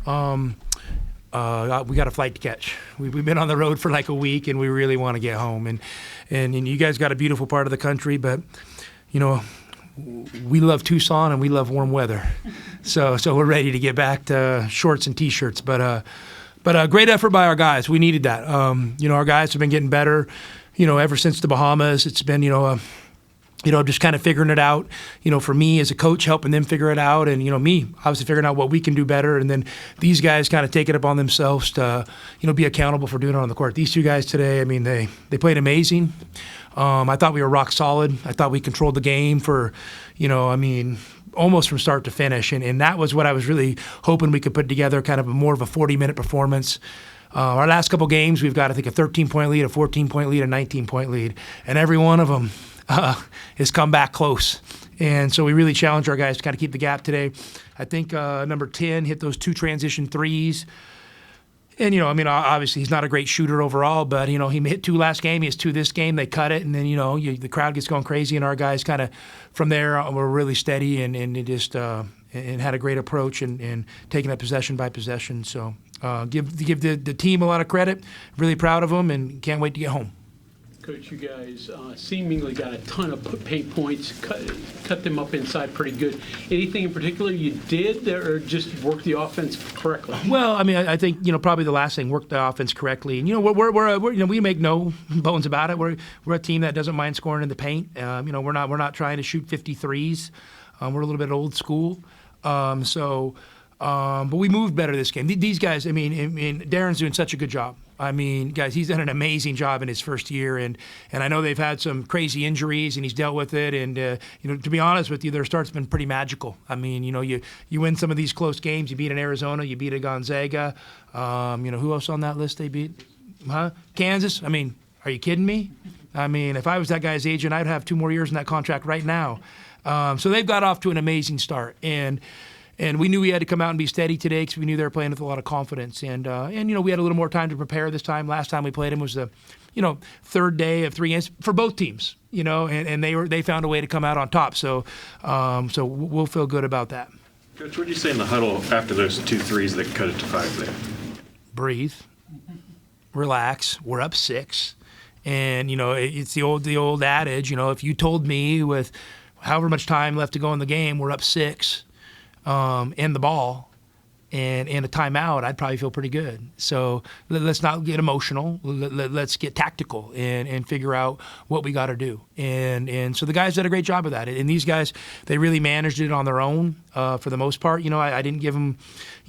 we got a flight to catch. We've been on the road for like a week, and we really want to get home. And you guys got a beautiful part of the country, but we love Tucson and we love warm weather. So we're ready to get back to shorts and T-shirts. But great effort by our guys. We needed that. Our guys have been getting better. Ever since the Bahamas, it's been just kind of figuring it out. For me as a coach, helping them figure it out, and me obviously figuring out what we can do better, and then these guys kind of take it upon themselves to be accountable for doing it on the court. These two guys today, I mean, they played amazing. I thought we were rock solid. I thought we controlled the game for, almost from start to finish, and that was what I was really hoping we could put together, kind of more of a 40-minute performance. Our last couple games, we've got, I think, a 13-point lead, a 14-point lead, a 19-point lead, and every one of them has come back close. And so we really challenged our guys to kind of keep the gap today. I think number 10 hit those 2 transition threes. And, obviously he's not a great shooter overall, but, he hit 2 last game. He has 2 this game. They cut it, and then, the crowd gets going crazy, and our guys kind of from there were really steady and it just and had a great approach and taking it possession by possession. So give the team a lot of credit. Really proud of them and can't wait to get home. Coach, you guys seemingly got a ton of paint points, cut them up inside pretty good. Anything in particular you did or just worked the offense correctly? Well, I think probably the last thing, work the offense correctly. And we're we make no bones about it. We're a team that doesn't mind scoring in the paint. We're not trying to shoot 53s. We're a little bit old school. But we moved better this game. These guys, Darren's doing such a good job. Guys, he's done an amazing job in his first year, and I know they've had some crazy injuries, and he's dealt with it. And to be honest with you, their start's been pretty magical. You win some of these close games. You beat an Arizona, you beat a Gonzaga. Who else on that list they beat? Kansas. Are you kidding me? If I was that guy's agent, I'd have 2 more years in that contract right now. So they've got off to an amazing start, and we knew we had to come out and be steady today because we knew they were playing with a lot of confidence. And we had a little more time to prepare this time. Last time we played them was the, 3rd day of 3 games for both teams. And they found a way to come out on top. So we'll feel good about that. Coach, what did you say in the huddle after those 2 threes that cut it to 5 there? Breathe, relax. We're up 6, and it's the old adage. If you told me with however much time left to go in the game, we're up 6. And the ball and a timeout, I'd probably feel pretty good. So let's not get emotional. Let's get tactical and figure out what we got to do. And so the guys did a great job of that. And these guys, they really managed it on their own for the most part. I didn't give them,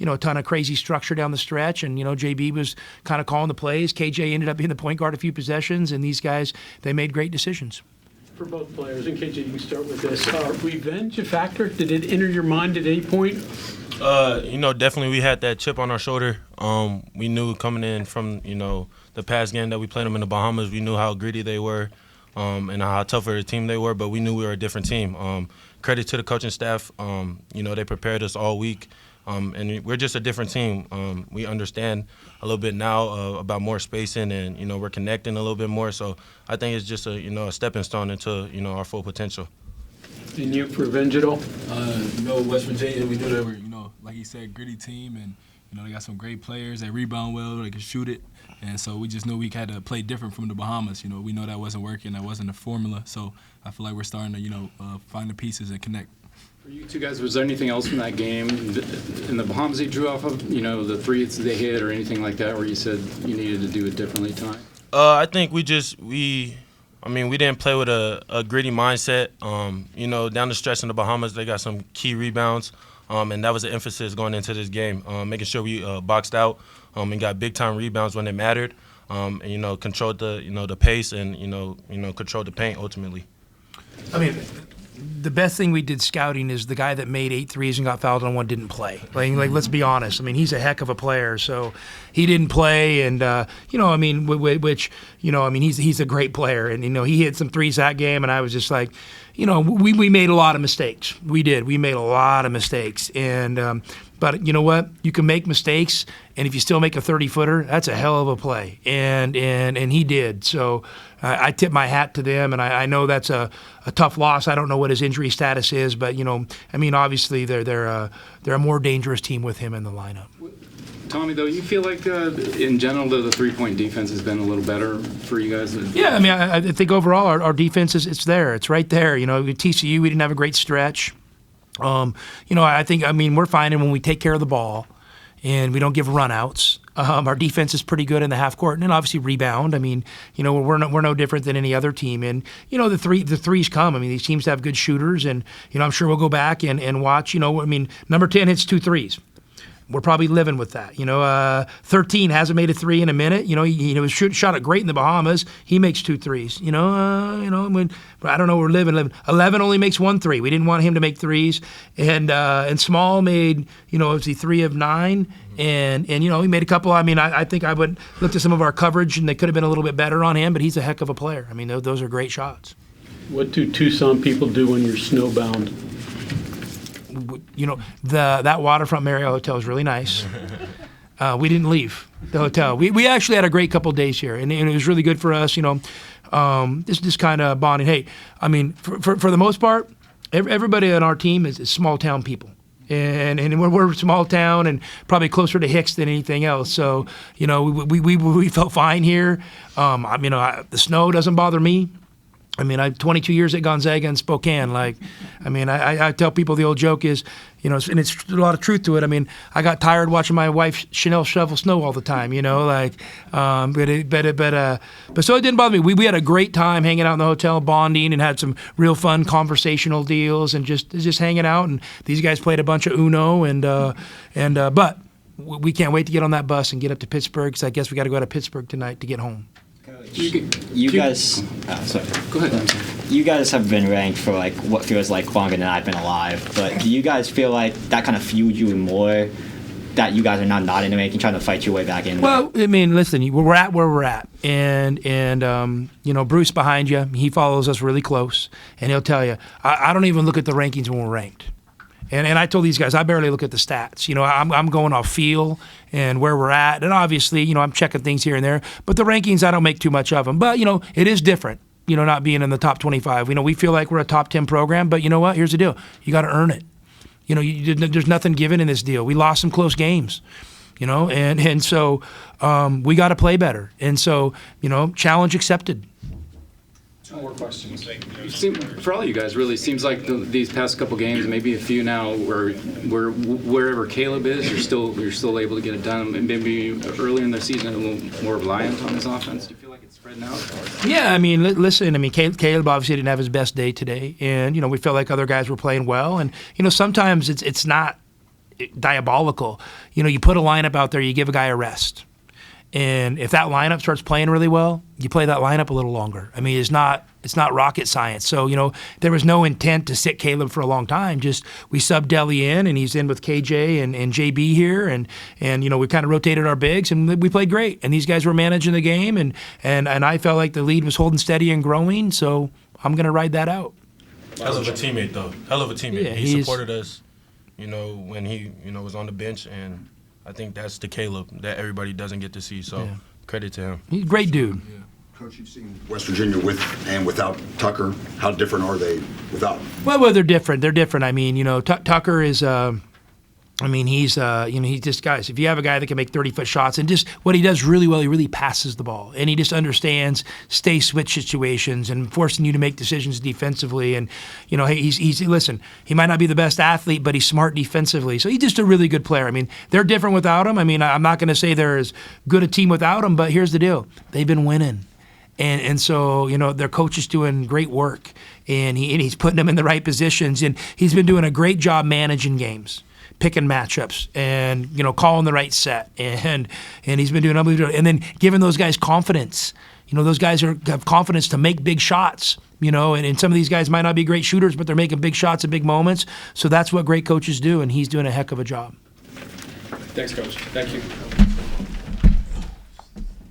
a ton of crazy structure down the stretch. And, JB was kind of calling the plays. KJ ended up being the point guard a few possessions. And these guys, they made great decisions. For both players, and KJ, you can start with this. Revenge a factor? Did it enter your mind at any point? Definitely we had that chip on our shoulder. We knew coming in from, the past game that we played them in the Bahamas, we knew how greedy they were and how tough of a team they were, but we knew we were a different team. Credit to the coaching staff. They prepared us all week. And we're just a different team. We understand a little bit now about more spacing, and we're connecting a little bit more. So I think it's just a stepping stone into our full potential. And you for revenge at all? West Virginia, we knew they were like he said, gritty team, and they got some great players. They rebound well, they can shoot it, and so we just knew we had to play different from the Bahamas. We know that wasn't working, that wasn't a formula. So I feel like we're starting to find the pieces and connect. For you two guys, was there anything else from that game in the Bahamas you drew off of, the threes they hit or anything like that where you said you needed to do it differently tonight? I think we didn't play with a gritty mindset. Down the stretch in the Bahamas, they got some key rebounds, and that was the emphasis going into this game, making sure we boxed out and got big-time rebounds when it mattered, and, controlled the pace and, controlled the paint ultimately. The best thing we did scouting is the guy that made 8 threes and got fouled on one didn't play. Like let's be honest. He's a heck of a player, so he didn't play, and he's a great player, and he hit some threes that game, and I was just like, we made a lot of mistakes. We did. We made a lot of mistakes, and But you know what? You can make mistakes, and if you still make a 30-footer, that's a hell of a play. And he did. So I tip my hat to them, and I know that's a tough loss. I don't know what his injury status is, but obviously they're a more dangerous team with him in the lineup. Tommy, though, you feel like in general the three-point defense has been a little better for you guys? Yeah, I think overall our defense it's there. It's right there. With TCU, we didn't have a great stretch. I think we're finding when we take care of the ball and we don't give runouts, our defense is pretty good in the half court, and then obviously rebound. We're no different than any other team. And the threes come. These teams have good shooters, and I'm sure we'll go back and watch. Number 10 hits 2 threes. We're probably living with that. 13 hasn't made a 3 in a minute. He shot it great in the Bahamas. He makes 2 threes. But I don't know. We're living. 11 only makes 1 3. We didn't want him to make threes. And Small made, was he 3 of 9? And he made a couple. I think I would look at some of our coverage, and they could have been a little bit better on him. But he's a heck of a player. Those are great shots. What do Tucson people do when you're snowbound? That waterfront Marriott Hotel is really nice. We didn't leave the hotel. We actually had a great couple of days here, and it was really good for us. This kind of bonding. Hey, for the most part, everybody on our team is small town people. And we're small town and probably closer to Hicks than anything else. So, we felt fine here. The snow doesn't bother me. I have 22 years at Gonzaga and Spokane. I tell people the old joke is, and it's a lot of truth to it. I got tired watching my wife Chanel shovel snow all the time, but so it didn't bother me. We had a great time hanging out in the hotel, bonding, and had some real fun conversational deals and just hanging out. And these guys played a bunch of Uno but we can't wait to get on that bus and get up to Pittsburgh, because I guess we got to go to Pittsburgh tonight to get home. You guys, sorry. Go ahead. I'm sorry. You guys have been ranked for what feels like longer than I've been alive. But do you guys feel like that kind of fueled you more? That you guys are not in the ranking, trying to fight your way back in? Well, listen, we're at where we're at, and Bruce behind you, he follows us really close, and he'll tell you, I don't even look at the rankings when we're ranked. And I told these guys, I barely look at the stats. I'm going off feel and where we're at. And obviously, I'm checking things here and there. But the rankings, I don't make too much of them. But, it is different, not being in the top 25. We feel like we're a top 10 program. But you know what? Here's the deal. You got to earn it. There's nothing given in this deal. We lost some close games, and so we got to play better. And so, challenge accepted. 2 more questions. For all you guys, really seems like these past couple games, maybe a few now, where wherever Caleb is, you're still able to get it done. And maybe earlier in the season, a little more reliant on his offense. Do you feel like it's spreading out? Yeah, listen. Caleb obviously didn't have his best day today, and we felt like other guys were playing well. And sometimes it's not diabolical. You put a lineup out there, you give a guy a rest. And if that lineup starts playing really well, you play that lineup a little longer. It's not rocket science. So, there was no intent to sit Caleb for a long time. Just we subbed Deli in, and he's in with KJ and JB here, and we kind of rotated our bigs, and we played great. And these guys were managing the game, and I felt like the lead was holding steady and growing. So I'm going to ride that out. Hell of a teammate, though. Hell of a teammate. Yeah, he supported us, when he was on the bench, and I think that's the Caleb that everybody doesn't get to see. So credit to him. He's a great dude. Yeah. Coach, you've seen West Virginia with and without Tucker. How different are they without? Well, they're different. They're different. Tucker is. He's he's just, guys, if you have a guy that can make 30-foot shots, and just what he does really well, he really passes the ball, and he just understands stay switch situations and forcing you to make decisions defensively. And listen, he might not be the best athlete, but he's smart defensively, so he's just a really good player. They're different without him. I'm not going to say they're as good a team without him, but here's the deal: they've been winning. And so, their coach is doing great work, and he's putting them in the right positions, and he's been doing a great job managing games, picking matchups, and calling the right set, and he's been doing unbelievable, and then giving those guys confidence. Those guys have confidence to make big shots. And some of these guys might not be great shooters, but they're making big shots at big moments. So that's what great coaches do, and he's doing a heck of a job. Thanks, Coach. Thank you.